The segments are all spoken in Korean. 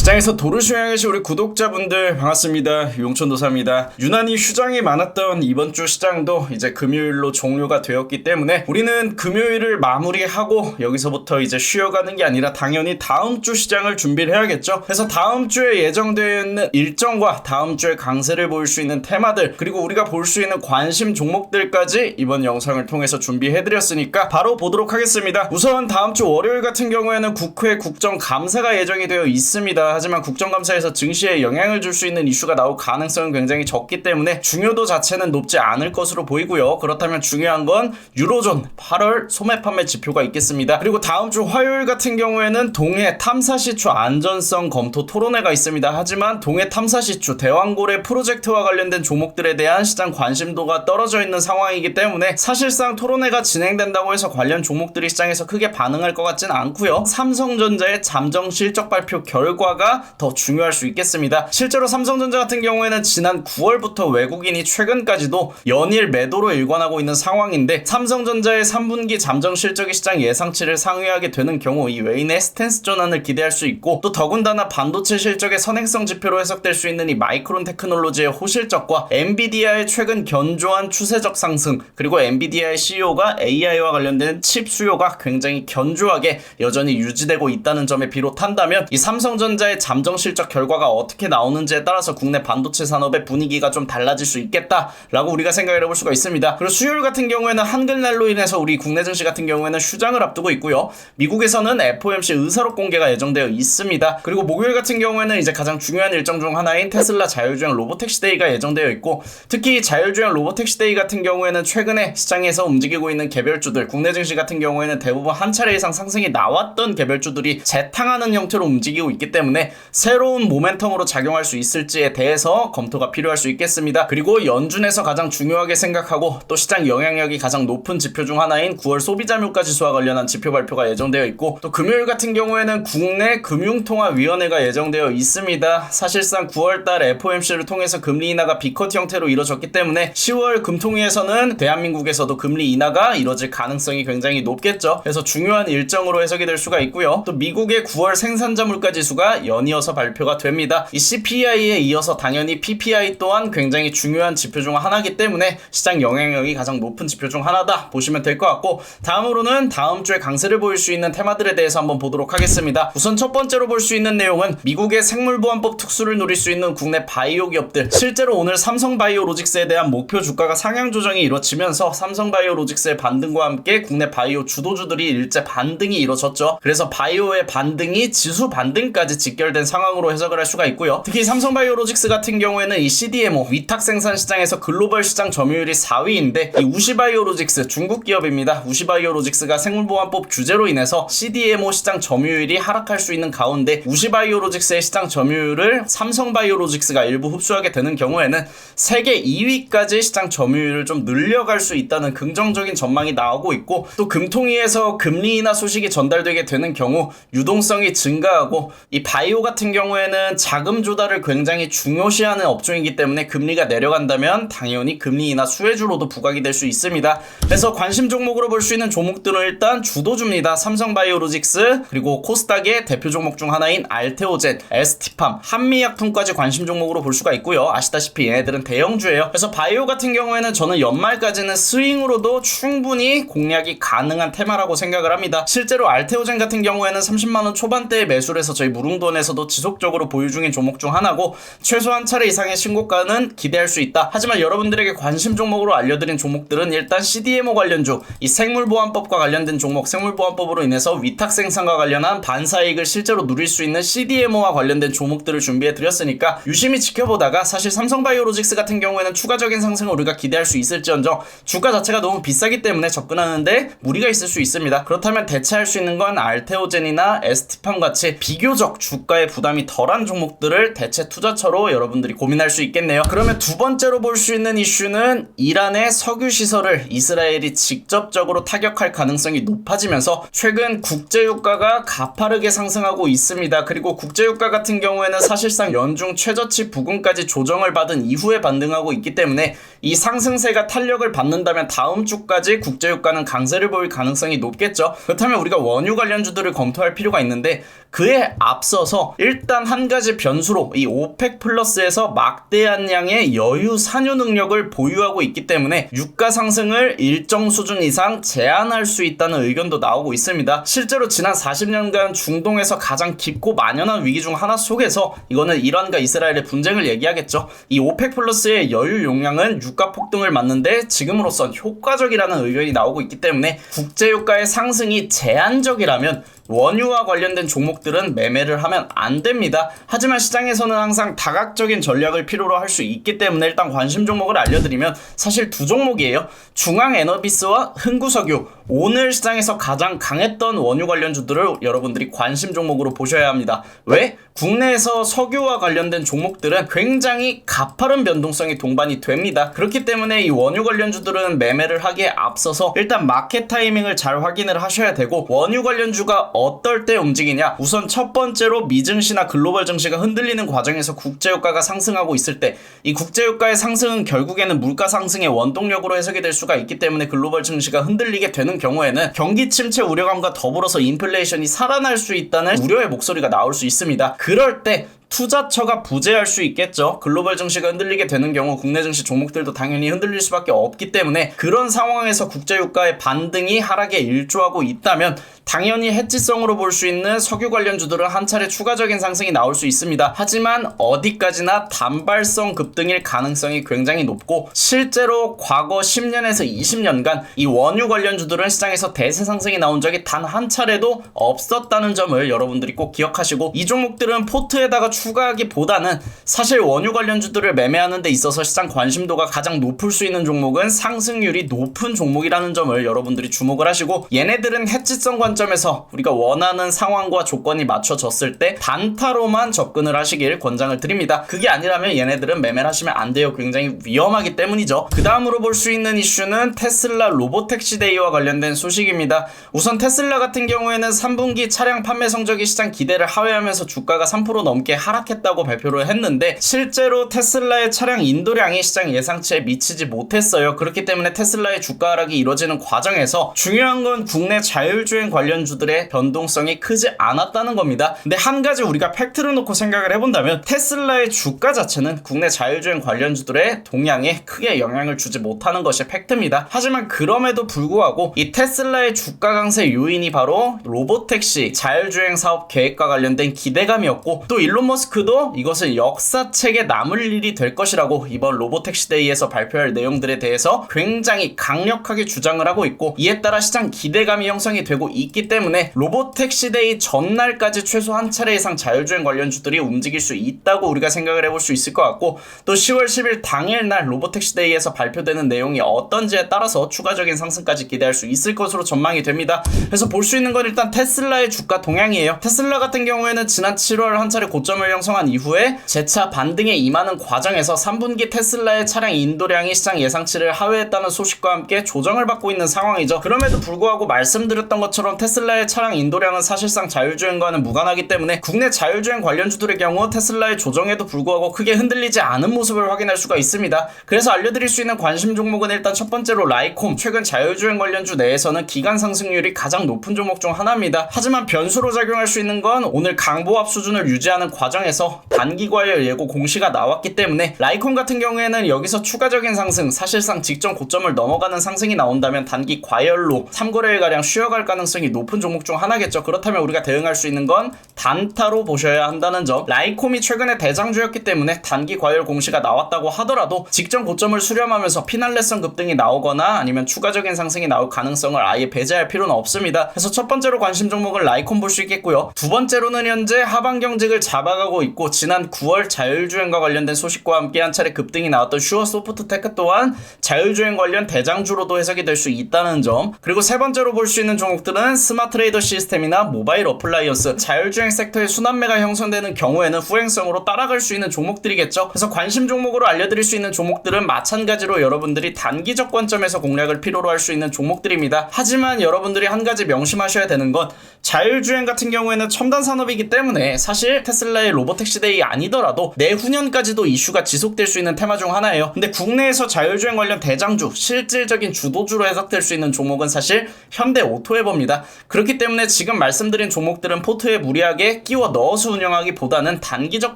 시장에서 도르쇼 향해시 우리 구독자분들 반갑습니다. 용천도사입니다. 유난히 휴장이 많았던 이번 주 시장도 이제 금요일로 종료가 되었기 때문에 우리는 금요일을 마무리하고 여기서부터 이제 쉬어가는 게 아니라 당연히 다음 주 시장을 준비를 해야겠죠. 그래서 다음 주에 예정되어 있는 일정과 다음 주에 강세를 보일 수 있는 테마들, 그리고 우리가 볼 수 있는 관심 종목들까지 이번 영상을 통해서 준비해드렸으니까 바로 보도록 하겠습니다. 우선 다음 주 월요일 같은 경우에는 국회 국정감사가 예정이 되어 있습니다. 하지만 국정감사에서 증시에 영향을 줄 수 있는 이슈가 나올 가능성은 굉장히 적기 때문에 중요도 자체는 높지 않을 것으로 보이고요. 그렇다면 중요한 건 유로존 8월 소매 판매 지표가 있겠습니다. 그리고 다음 주 화요일 같은 경우에는 동해 탐사시추 안전성 검토 토론회가 있습니다. 하지만 동해 탐사시추 대왕고래 프로젝트와 관련된 종목들에 대한 시장 관심도가 떨어져 있는 상황이기 때문에 사실상 토론회가 진행된다고 해서 관련 종목들이 시장에서 크게 반응할 것 같지는 않고요. 삼성전자의 잠정 실적 발표 결과가 더 중요할 수 있겠습니다. 실제로 삼성전자 같은 경우에는 지난 9월부터 외국인이 최근까지도 연일 매도로 일관하고 있는 상황인데, 삼성전자의 3분기 잠정 실적이 시장 예상치를 상회하게 되는 경우 이 외인의 스탠스 전환을 기대할 수 있고, 또 더군다나 반도체 실적의 선행성 지표로 해석될 수 있는 이 마이크론 테크놀로지의 호실적과 엔비디아의 최근 견조한 추세적 상승, 그리고 엔비디아의 CEO가 AI와 관련된 칩 수요가 굉장히 견조하게 여전히 유지되고 있다는 점에 비롯한다면 이 삼성전자의 잠정 실적 결과가 어떻게 나오는지에 따라서 국내 반도체 산업의 분위기가 좀 달라질 수 있겠다라고 우리가 생각을 해볼 수가 있습니다. 그리고 수요일 같은 경우에는 한글날로 인해서 우리 국내 증시 같은 경우에는 휴장을 앞두고 있고요. 미국에서는 FOMC 의사록 공개가 예정되어 있습니다. 그리고 목요일 같은 경우에는 이제 가장 중요한 일정 중 하나인 테슬라 자율주행 로보택시 데이가 예정되어 있고, 특히 자율주행 로보택시 데이 같은 경우에는 최근에 시장에서 움직이고 있는 개별주들, 국내 증시 같은 경우에는 대부분 한 차례 이상 상승이 나왔던 개별주들이 재탕하는 형태로 움직이고 있기 때문에 새로운 모멘텀으로 작용할 수 있을지에 대해서 검토가 필요할 수 있겠습니다. 그리고 연준에서 가장 중요하게 생각하고 또 시장 영향력이 가장 높은 지표 중 하나인 9월 소비자물가 지수와 관련한 지표 발표가 예정되어 있고, 또 금요일 같은 경우에는 국내 금융통화위원회가 예정되어 있습니다. 사실상 9월달 FOMC를 통해서 금리 인하가 B컷 형태로 이루어졌기 때문에 10월 금통위에서는 대한민국에서도 금리 인하가 이루어질 가능성이 굉장히 높겠죠. 그래서 중요한 일정으로 해석이 될 수가 있고요. 또 미국의 9월 생산자 물가 지수가 연이어서 발표가 됩니다. 이 CPI에 이어서 당연히 PPI 또한 굉장히 중요한 지표 중 하나이기 때문에 시장 영향력이 가장 높은 지표 중 하나다 보시면 될 것 같고, 다음으로는 다음 주에 강세를 보일 수 있는 테마들에 대해서 한번 보도록 하겠습니다. 우선 첫 번째로 볼 수 있는 내용은 미국의 생물보안법 특수를 누릴 수 있는 국내 바이오 기업들. 실제로 오늘 삼성바이오로직스에 대한 목표 주가가 상향 조정이 이루어지면서 삼성바이오로직스의 반등과 함께 국내 바이오 주도주들이 일제 반등이 이루어졌죠. 그래서 바이오의 반등이 지수 반등까지 직결된 상황으로 해석을 할 수가 있고요. 특히 삼성바이오로직스 같은 경우에는 이 CDMO 위탁 생산 시장에서 글로벌 시장 점유율이 4위인데, 이 우시바이오로직스 중국 기업입니다. 우시바이오로직스가 생물보안법 규제로 인해서 CDMO 시장 점유율이 하락할 수 있는 가운데 우시바이오로직스의 시장 점유율을 삼성바이오로직스가 일부 흡수하게 되는 경우에는 세계 2위까지 시장 점유율을 좀 늘려갈 수 있다는 긍정적인 전망이 나오고 있고, 또 금통위에서 금리 인하 소식이 전달되게 되는 경우 유동성이 증가하고, 이 바이오 같은 경우에는 자금 조달을 굉장히 중요시하는 업종이기 때문에 금리가 내려간다면 당연히 금리 인하 수혜주로도 부각이 될 수 있습니다. 그래서 관심 종목으로 볼 수 있는 종목들은 일단 주도주입니다. 삼성바이오로직스, 그리고 코스닥의 대표 종목 중 하나인 알테오젠, ST팜, 한미약품까지 관심 종목으로 볼 수가 있고요. 아시다시피 얘네들은 대형주예요. 그래서 바이오 같은 경우에는 저는 연말까지는 스윙으로도 충분히 공략이 가능한 테마라고 생각을 합니다. 실제로 알테오젠 같은 경우에는 30만원 초반대에 매수를 해서 저희 무릉돈에서도 지속적으로 보유 중인 종목 중 하나고, 최소 한 차례 이상의 신고가는 기대할 수 있다. 하지만 여러분들에게 관심 종목으로 알려드린 종목들은 일단 CDMO 관련주, 이 생물보안법과 관련된 종목, 생물보안법으로 인해서 위탁 생산과 관련한 반사이익을 실제로 누릴 수 있는 CDMO와 관련된 종목들을 준비해 드렸으니까 유심히 지켜보다가, 사실 삼성바이오로직스 같은 경우에는 추가적인 상승을 우리가 기대할 수 있을지언정 주가 자체가 너무 비싸기 때문에 접근하는데 무리가 있을 수 있습니다. 그렇다면 대체할 수 있는 건 알테오젠이나 ST팜 같이 비교적 주가의 부담이 덜한 종목들을 대체 투자처로 여러분들이 고민할 수 있겠네요. 그러면 두 번째로 볼 수 있는 이슈는 이란의 석유 시설을 이스라엘이 직접적으로 타격할 가능성이 높아지면서 최근 국제유가가 가파르게 상승하고 있습니다. 그리고 국제유가 같은 경우에는 사실상 연중 최저치 부근까지 조정을 받은 이후에 반등하고 있기 때문에 이 상승세가 탄력을 받는다면 다음 주까지 국제유가는 강세를 보일 가능성이 높겠죠. 그렇다면 우리가 원유 관련주들을 검토할 필요가 있는데, 그에 앞서서 있어서 일단 한 가지 변수로 이 오펙 플러스에서 막대한 양의 여유 산유 능력을 보유하고 있기 때문에 유가 상승을 일정 수준 이상 제한할 수 있다는 의견도 나오고 있습니다. 실제로 지난 40년간 중동에서 가장 깊고 만연한 위기 중 하나 속에서 이거는 이란과 이스라엘의 분쟁을 얘기하겠죠. 이 오펙 플러스의 여유 용량은 유가 폭등을 막는데 지금으로선 효과적이라는 의견이 나오고 있기 때문에 국제유가의 상승이 제한적이라면 원유와 관련된 종목들은 매매를 하면 안 됩니다. 하지만 시장에서는 항상 다각적인 전략을 필요로 할 수 있기 때문에 일단 관심 종목을 알려드리면 사실 두 종목이에요. 중앙에너비스와 흥구석유. 오늘 시장에서 가장 강했던 원유 관련주들을 여러분들이 관심 종목으로 보셔야 합니다. 왜? 국내에서 석유와 관련된 종목들은 굉장히 가파른 변동성이 동반이 됩니다. 그렇기 때문에 이 원유 관련주들은 매매를 하기에 앞서서 일단 마켓 타이밍을 잘 확인을 하셔야 되고, 원유 관련주가 어떨 때 움직이냐, 우선 첫 번째로 미증시나 글로벌 증시가 흔들리는 과정에서 국제유가가 상승하고 있을 때 이 국제유가의 상승은 결국에는 물가 상승의 원동력으로 해석이 될 수가 있기 때문에 글로벌 증시가 흔들리게 되는 경우에는 경기 침체 우려감과 더불어서 인플레이션이 살아날 수 있다는 우려의 목소리가 나올 수 있습니다. 그럴 때 투자처가 부재할 수 있겠죠. 글로벌 증시가 흔들리게 되는 경우 국내 증시 종목들도 당연히 흔들릴 수밖에 없기 때문에 그런 상황에서 국제유가의 반등이 하락에 일조하고 있다면 당연히 해지성으로 볼 수 있는 석유 관련주들은 한 차례 추가적인 상승이 나올 수 있습니다. 하지만 어디까지나 단발성 급등일 가능성이 굉장히 높고, 실제로 과거 10년에서 20년간 이 원유 관련주들은 시장에서 대세 상승이 나온 적이 단 한 차례도 없었다는 점을 여러분들이 꼭 기억하시고, 이 종목들은 포트에다가 추가하기보다는 사실 원유 관련주들을 매매하는 데 있어서 시장 관심도가 가장 높을 수 있는 종목은 상승률이 높은 종목이라는 점을 여러분들이 주목을 하시고, 얘네들은 해지성 관점에서 우리가 원하는 상황과 조건이 맞춰졌을 때 단타로만 접근을 하시길 권장을 드립니다. 그게 아니라면 얘네들은 매매를 하시면 안 돼요. 굉장히 위험하기 때문이죠. 그 다음으로 볼 수 있는 이슈는 테슬라 로보택시 데이와 관련된 소식입니다. 우선 테슬라 같은 경우에는 3분기 차량 판매 성적이 시장 기대를 하회하면서 주가가 3% 넘게 하락했다고 발표를 했는데, 실제로 테슬라의 차량 인도량이 시장 예상치에 미치지 못했어요. 그렇기 때문에 테슬라의 주가 하락이 이뤄지는 과정에서 중요한 건 국내 자율주행 관련주들의 변동성이 크지 않았다는 겁니다. 근데 한 가지 우리가 팩트를 놓고 생각을 해본다면 테슬라의 주가 자체는 국내 자율주행 관련주들의 동향에 크게 영향을 주지 못하는 것이 팩트입니다. 하지만 그럼에도 불구하고 이 테슬라의 주가 강세 요인이 바로 로보택시 자율주행 사업 계획과 관련된 기대감이었고, 또 일론 머스크도 이것은 역사책에 남을 일이 될 것이라고 이번 로보택시 데이에서 발표할 내용들에 대해서 굉장히 강력하게 주장을 하고 있고, 이에 따라 시장 기대감이 형성이 되고 있기 때문에 로보택시 데이 전날까지 최소 한 차례 이상 자율주행 관련주들이 움직일 수 있다고 우리가 생각을 해볼 수 있을 것 같고, 또 10월 10일 당일날 로보택시 데이에서 발표되는 내용이 어떤지에 따라서 추가적인 상승까지 기대할 수 있을 것으로 전망이 됩니다. 그래서 볼 수 있는 건 일단 테슬라의 주가 동향이에요. 테슬라 같은 경우에는 지난 7월 한 차례 고점을 형성한 이후에 재차 반등에 임하는 과정에서 3분기 테슬라의 차량 인도량이 시장 예상치를 하회했다는 소식과 함께 조정을 받고 있는 상황이죠. 그럼에도 불구하고 말씀드렸던 것처럼 테슬라의 차량 인도량은 사실상 자율주행과는 무관하기 때문에 국내 자율주행 관련주들의 경우 테슬라의 조정에도 불구하고 크게 흔들리지 않은 모습을 확인할 수가 있습니다. 그래서 알려드릴 수 있는 관심 종목은 일단 첫 번째로 라이콤, 최근 자율주행 관련주 내에서는 기간 상승률이 가장 높은 종목 중 하나입니다. 하지만 변수로 작용할 수 있는 건 오늘 강보합 수준을 유지하는 과정에서 단기 과열 예고 공시가 나왔기 때문에 라이콤 같은 경우에는 여기서 추가적인 상승, 사실상 직전 고점을 넘어가는 상승이 나온다면 단기 과열로 3거래일가량 쉬어갈 가능성이 높은 종목 중 하나겠죠. 그렇다면 우리가 대응할 수 있는 건 단타로 보셔야 한다는 점. 라이콤이 최근에 대장주였기 때문에 단기 과열 공시가 나왔다고 하더라도 직전 고점을 수렴하면서 피날레성 급등이 나오거나 아니면 추가적인 상승이 나올 가능성을 아예 배제할 필요는 없습니다. 그래서 첫 번째로 관심 종목은 라이콤 볼 수 있겠고요. 두 번째로는 현재 하방 경직을 잡아가고 있고 지난 9월 자율주행과 관련된 소식과 함께 한 차례 급등이 나왔던 슈어소프트테크 또한 자율주행 관련 대장주로도 해석이 될 수 있다는 점. 그리고 세 번째로 볼 수 있는 종목들은 스마트레이더 시스템이나 모바일 어플라이언스, 자율주행 섹터의 순환매가 형성되는 경우에는 후행성으로 따라갈 수 있는 종목들이겠죠. 그래서 관심 종목으로 알려드릴 수 있는 종목들은 마찬가지로 여러분들이 단기적 관점에서 공략을 필요로 할 수 있는 종목들입니다. 하지만 여러분들이 한 가지 명심하셔야 되는 건 자율주행 같은 경우에는 첨단 산업이기 때문에 사실 테슬라의 로보택시 데이 아니더라도 내후년까지도 이슈가 지속될 수 있는 테마 중 하나예요. 근데 국내에서 자율주행 관련 대장주, 실질적인 주도주로 해석될 수 있는 종목은 사실 현대오토에버입니다. 그렇기 때문에 지금 말씀드린 종목들은 포트에 무리하게 끼워 넣어서 운영하기보다는 단기적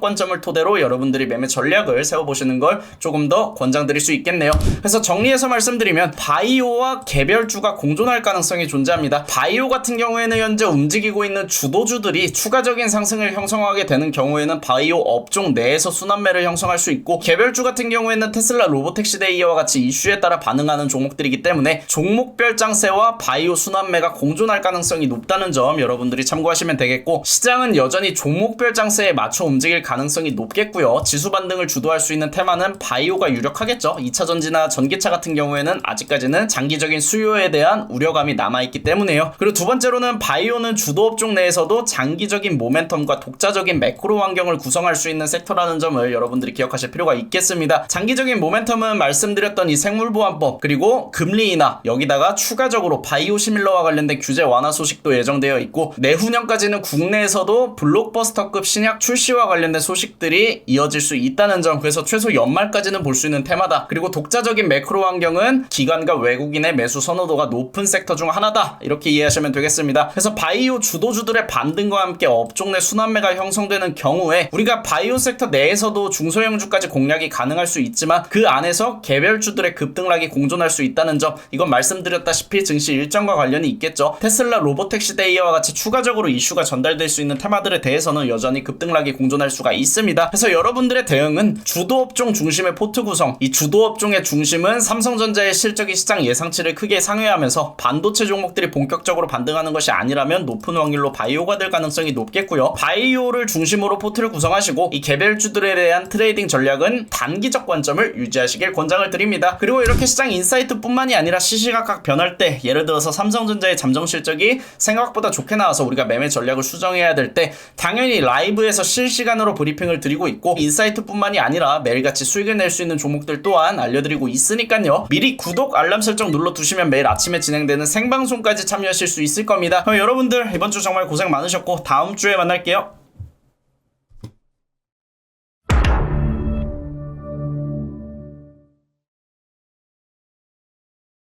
관점을 토대로 여러분들이 매매 전략을 세워보시는 걸 조금 더 권장드릴 수 있겠네요. 그래서 정리해서 말씀드리면 바이오와 개별주가 공존할 가능성이 존재합니다. 바이오 같은 경우에는 현재 움직이고 있는 주도주들이 추가적인 상승을 형성하게 되는 경우에는 바이오 업종 내에서 순환매를 형성할 수 있고, 개별주 같은 경우에는 테슬라 로보택시데이와 같이 이슈에 따라 반응하는 종목들이기 때문에 종목별 장세와 바이오 순환매가 공존할 가능성이 높다는 점 여러분들이 참고하시면 되겠고, 시장은 여전히 종목별 장세에 맞춰 움직일 가능성이 높겠고요. 지수 반등을 주도할 수 있는 테마는 바이오가 유력하겠죠. 2차전지나 전기차 같은 경우에는 아직까지는 장기적인 수요에 대한 우려감이 남아있기 때문에요. 그리고 두 번째로는 바이오는 주도업종 내에서도 장기적인 모멘텀과 독자적인 매크로 환경을 구성할 수 있는 섹터라는 점을 여러분들이 기억하실 필요가 있겠습니다. 장기적인 모멘텀은 말씀드렸던 이 생물보안법, 그리고 금리 인하, 여기다가 추가적으로 바이오 시밀러와 관련된 규제 완화 소식도 예정되어 있고, 내후년까지는 국내에서도 블록버스터급 신약 출시와 관련된 소식들이 이어질 수 있다는 점, 그래서 최소 연말까지는 볼 수 있는 테마다. 그리고 독자적인 매크로 환경은 기관과 외국인의 매수 선호도가 높은 섹터 중 하나다, 이렇게 이해하시면 되겠습니다. 그래서 바이오 주도주들의 반등과 함께 업종 내 순환매가 형성되는 경우에 우리가 바이오 섹터 내에서도 중소형주까지 공략이 가능할 수 있지만 그 안에서 개별주들의 급등락이 공존할 수 있다는 점, 이건 말씀드렸다시피 증시 일정과 관련이 있겠죠. 테슬라 로보택시데이와 같이 추가적으로 이슈가 전달될 수 있는 테마들에 대해서는 여전히 급등락이 공존할 수가 있습니다. 그래서 여러분들의 대응은 주도업종 중심의 포트 구성, 이 주도업종의 중심은 삼성전자의 실적이 시장 예상치를 크게 상회하면서 반도체 종목들이 본격적으로 반등하는 것이 아니라면 높은 확률로 바이오가 될 가능성이 높겠고요. 바이오를 중심으로 포트를 구성하시고, 이 개별주들에 대한 트레이딩 전략은 단기적 관점을 유지하시길 권장을 드립니다. 그리고 이렇게 시장 인사이트 뿐만이 아니라 시시각각 변할 때, 예를 들어서 삼성전자의 잠정 실적이 생각보다 좋게 나와서 우리가 매매 전략을 수정해야 될 때 당연히 라이브에서 실시간으로 브리핑을 드리고 있고, 인사이트 뿐만이 아니라 매일같이 수익을 낼 수 있는 종목들 또한 알려드리고 있으니까요. 미리 구독, 알람 설정 눌러두시면 매일 아침에 진행되는 생방송까지 참여하실 수 있을 겁니다. 여러분들 이번 주 정말 고생 많으셨고 다음 주에 만날게요.